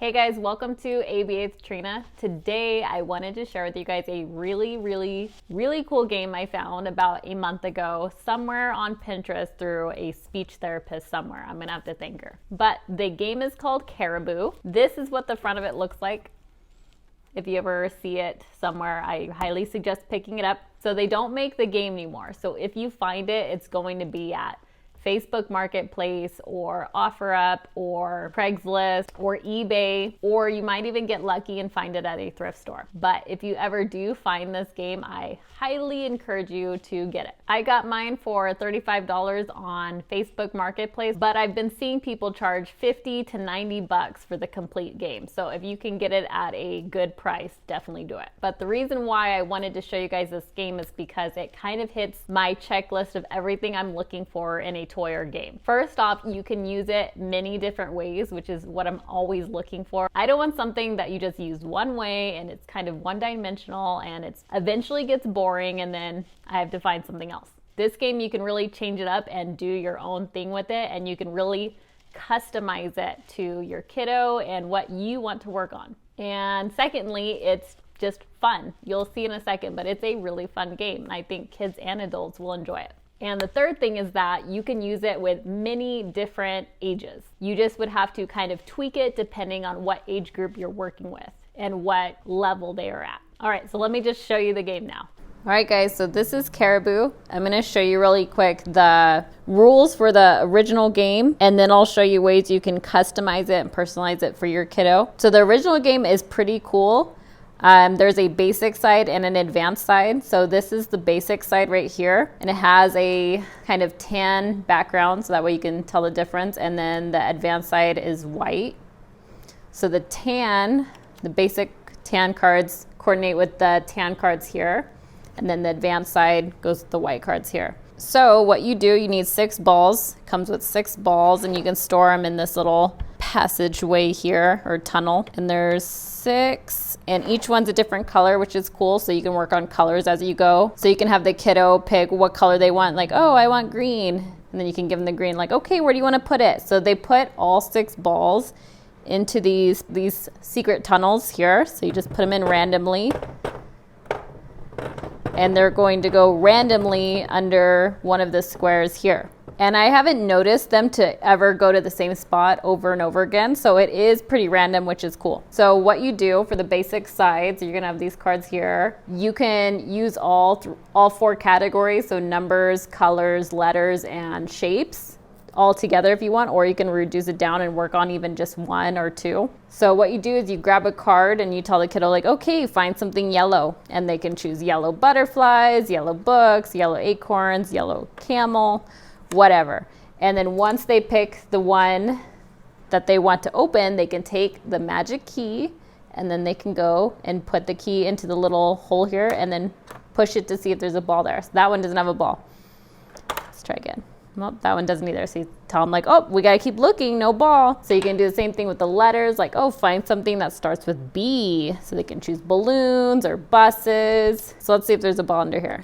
Hey guys, welcome to ABA with Trina. Today I wanted to share with you guys a really cool game I found about a month ago somewhere on Pinterest through a speech therapist somewhere. I'm gonna have to thank her. But the game is called Caribou. This is what the front of it looks like. If you ever see it somewhere, I highly suggest picking it up. So they don't make the game anymore. So if you find it, it's going to be at Facebook Marketplace or OfferUp or Craigslist or eBay, or you might even get lucky and find it at a thrift store. But if you ever do find this game, I highly encourage you to get it. I got mine for $35 on Facebook Marketplace, but I've been seeing people charge 50 to 90 bucks for the complete game. So if you can get it at a good price, definitely do it. But the reason why I wanted to show you guys this game is because it kind of hits my checklist of everything I'm looking for in a toy or game. First off, you can use it many different ways, which is what I'm always looking for. I don't want something that you just use one way and it's kind of one-dimensional and it's eventually gets boring and then I have to find something else. This game, you can really change it up and do your own thing with it, and you can really customize it to your kiddo and what you want to work on. And secondly, it's just fun. You'll see in a second, but it's a really fun game. I think kids and adults will enjoy it. And the third thing is that you can use it with many different ages. You just would have to kind of tweak it depending on what age group you're working with and what level they are at. All right, so let me just show you the game now. All right, guys, so this is Caribou. I'm gonna show you really quick the rules for the original game, and then I'll show you ways you can customize it and personalize it for your kiddo. So the original game is pretty cool. There's a basic side and an advanced side. So this is the basic side right here, and it has a kind of tan background, so that way you can tell the difference. And then the advanced side is white. So the basic tan cards coordinate with the tan cards here, and then the advanced side goes with the white cards here. So what you do, you need 6 balls. It comes with 6 balls, and you can store them in this little passageway here, or tunnel. And there's 6, and each one's a different color, which is cool, so you can work on colors as you go. So you can have the kiddo pick what color they want, like, oh, I want green, and then you can give them the green, like, okay, where do you want to put it? So they put all 6 balls into these secret tunnels here, so you just put them in randomly, and they're going to go randomly under one of the squares here. And I haven't noticed them to ever go to the same spot over and over again, so it is pretty random, which is cool. So what you do for the basic sides, you're gonna have these cards here. You can use all 4 categories, so numbers, colors, letters, and shapes all together if you want, or you can reduce it down and work on even just 1 or 2. So what you do is you grab a card and you tell the kiddo, like, okay, find something yellow, and they can choose yellow butterflies, yellow books, yellow acorns, yellow camel, whatever. And then once they pick the one that they want to open, they can take the magic key, and then they can go and put the key into the little hole here and then push it to see if there's a ball there. So that one doesn't have a ball. Let's try again. Well, that one doesn't either. So you tell them, like, oh, we gotta keep looking, no ball. So you can do the same thing with the letters, like, oh, find something that starts with B. So they can choose balloons or buses. So let's see if there's a ball under here.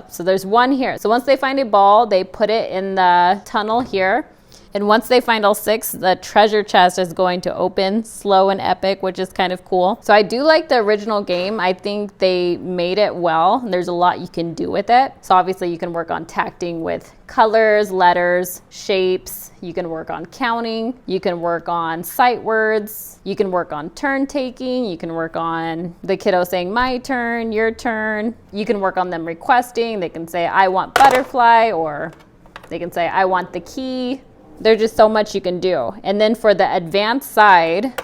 So there's one here. So once they find a ball, they put it in the tunnel here. And once they find all 6, the treasure chest is going to open slow and epic, which is kind of cool. So I do like the original game. I think they made it well. There's a lot you can do with it. So obviously you can work on tacting with colors, letters, shapes. You can work on counting. You can work on sight words. You can work on turn taking. You can work on the kiddo saying my turn, your turn. You can work on them requesting. They can say, I want butterfly, or they can say, I want the key. There's just so much you can do. And then for the advanced side,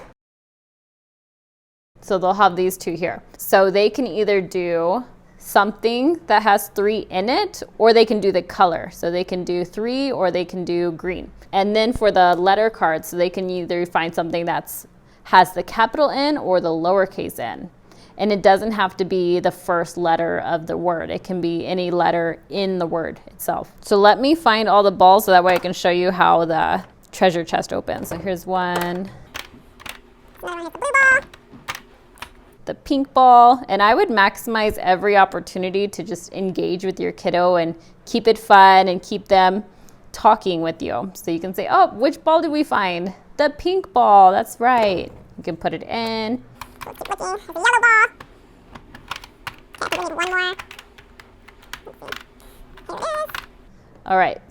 so they'll have these 2 here. So they can either do something that has 3 in it, or they can do the color. So they can do 3 or they can do green. And then for the letter cards, so they can either find something that's has the capital N or the lowercase n. And it doesn't have to be the first letter of the word. It can be any letter in the word itself. So let me find all the balls so that way I can show you how the treasure chest opens. So here's one. The pink ball. And I would maximize every opportunity to just engage with your kiddo and keep it fun and keep them talking with you. So you can say, oh, which ball did we find? The pink ball, that's right. You can put it in. Let's keep looking. There's a yellow ball. Okay, we need one more. Here it is. All right.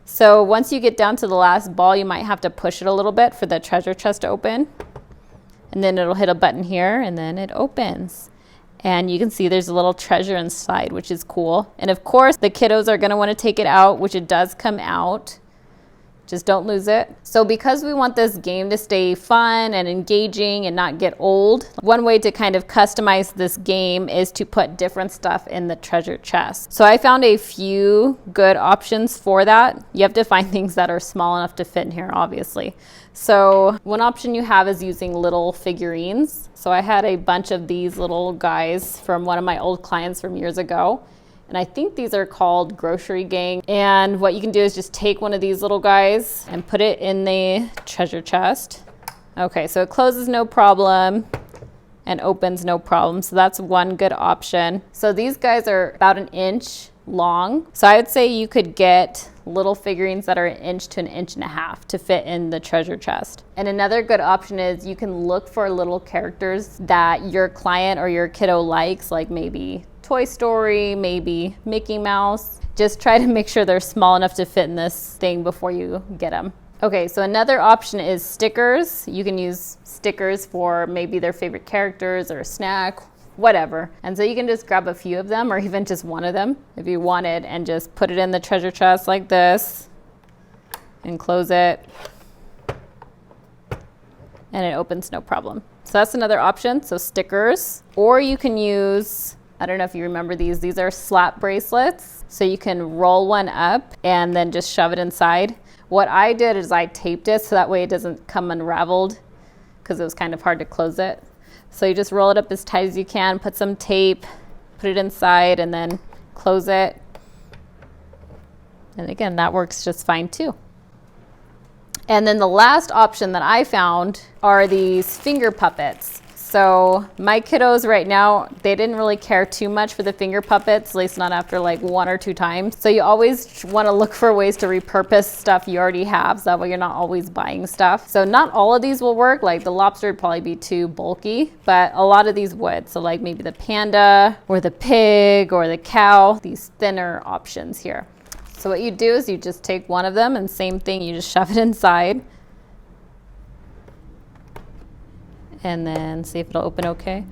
So once you get down to the last ball, you might have to push it a little bit for the treasure chest to open. And then it'll hit a button here and then it opens. And you can see there's a little treasure inside, which is cool. And of course, the kiddos are gonna wanna take it out, which it does come out. Just don't lose it. So because we want this game to stay fun and engaging and not get old, one way to kind of customize this game is to put different stuff in the treasure chest. So I found a few good options for that. You have to find things that are small enough to fit in here, obviously. So one option you have is using little figurines. So I had a bunch of these little guys from one of my old clients from years ago. And I think these are called Grocery Gang. And what you can do is just take one of these little guys and put it in the treasure chest. Okay, so it closes no problem and opens no problem. So that's one good option. So these guys are about 1 inch long. So I would say you could get little figurines that are 1 inch to 1.5 inches to fit in the treasure chest. And another good option is you can look for little characters that your client or your kiddo likes, like maybe Toy Story, maybe Mickey Mouse. Just try to make sure they're small enough to fit in this thing before you get them. Okay, so another option is stickers. You can use stickers for maybe their favorite characters or a snack, whatever. And so you can just grab a few of them or even just one of them if you wanted and just put it in the treasure chest like this and close it. And it opens no problem. So that's another option, so stickers. Or you can use, I don't know if you remember these are slap bracelets. So you can roll one up and then just shove it inside. What I did is I taped it so that way it doesn't come unraveled because it was kind of hard to close it. So you just roll it up as tight as you can, put some tape, put it inside and then close it. And again, that works just fine too. And then the last option that I found are these finger puppets. So my kiddos right now, they didn't really care too much for the finger puppets, at least not after like 1 or 2 times. So you always want to look for ways to repurpose stuff you already have, so that way you're not always buying stuff. So not all of these will work, like the lobster would probably be too bulky, but a lot of these would. So like maybe the panda or the pig or the cow, these thinner options here. So what you do is you just take one of them and same thing, you just shove it inside. And then see if it'll open okay.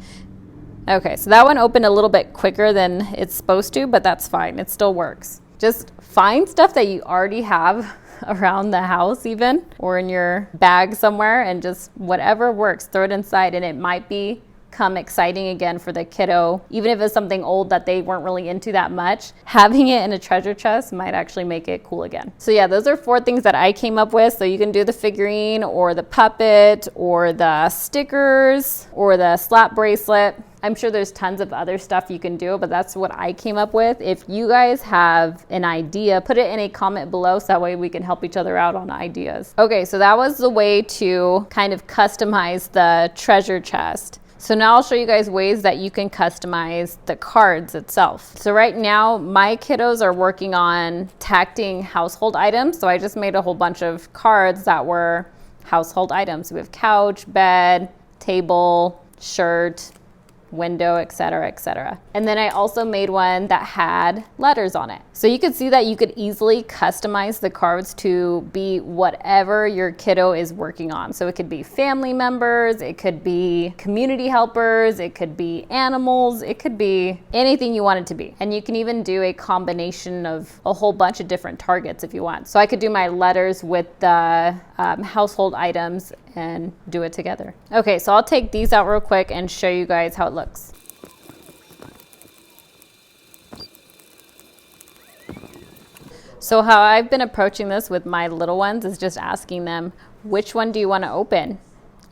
Okay, so that one opened a little bit quicker than it's supposed to, but that's fine, it still works. Just find stuff that you already have around the house even, or in your bag somewhere, and just whatever works, throw it inside, and it might become exciting again for the kiddo. Even if it's something old that they weren't really into that much, having it in a treasure chest might actually make it cool again. So yeah, those are 4 things that I came up with. So you can do the figurine or the puppet or the stickers or the slap bracelet. I'm sure there's tons of other stuff you can do, but that's what I came up with. If you guys have an idea, put it in a comment below so that way we can help each other out on ideas. Okay, so that was the way to kind of customize the treasure chest. So now I'll show you guys ways that you can customize the cards itself. So right now my kiddos are working on tacting household items. So I just made a whole bunch of cards that were household items. We have couch, bed, table, shirt, window, etc., etc. And then I also made one that had letters on it. So you could see that you could easily customize the cards to be whatever your kiddo is working on. So it could be family members, it could be community helpers, it could be animals, it could be anything you want it to be. And you can even do a combination of a whole bunch of different targets if you want. So I could do my letters with the household items and do it together. Okay, so I'll take these out real quick and show you guys how it looks. So how I've been approaching this with my little ones is just asking them, which one do you want to open?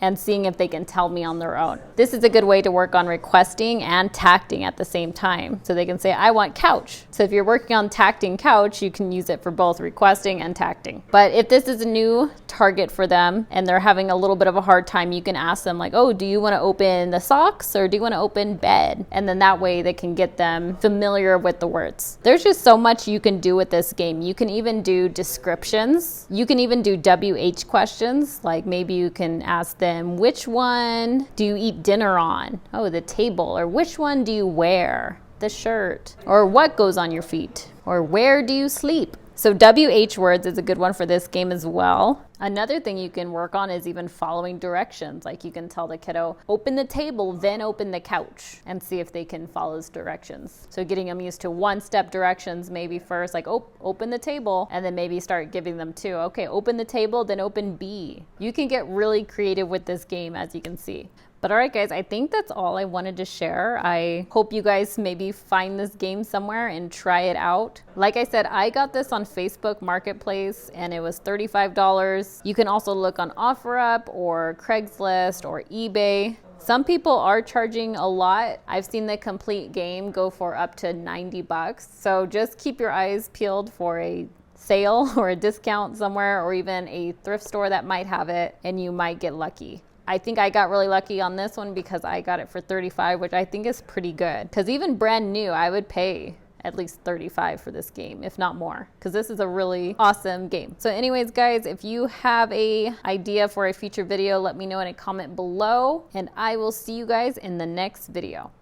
and seeing if they can tell me on their own. This is a good way to work on requesting and tacting at the same time. So they can say, I want couch. So if you're working on tacting couch, you can use it for both requesting and tacting. But if this is a new target for them and they're having a little bit of a hard time, you can ask them like, oh, do you want to open the socks or do you want to open bed? And then that way they can get them familiar with the words. There's just so much you can do with this game. You can even do descriptions. You can even do WH questions. Like maybe you can ask them, which one do you eat dinner on? Oh, the table. Or which one do you wear? The shirt. Or what goes on your feet? Or where do you sleep? So WH words is a good one for this game as well. Another thing you can work on is even following directions. Like you can tell the kiddo, open the table, then open the couch, and see if they can follow those directions. So getting them used to one-step directions maybe first, like, oh, open the table, and then maybe start giving them two. Okay, open the table, then open B. You can get really creative with this game, as you can see. But all right, guys, I think that's all I wanted to share. I hope you guys maybe find this game somewhere and try it out. Like I said, I got this on Facebook Marketplace and it was $35. You can also look on OfferUp or Craigslist or eBay. Some people are charging a lot. I've seen the complete game go for up to 90 bucks. So just keep your eyes peeled for a sale or a discount somewhere or even a thrift store that might have it and you might get lucky. I think I got really lucky on this one because I got it for $35, which I think is pretty good. Because even brand new, I would pay at least $35 for this game, if not more, because this is a really awesome game. So anyways, guys, if you have a idea for a future video, let me know in a comment below, and I will see you guys in the next video.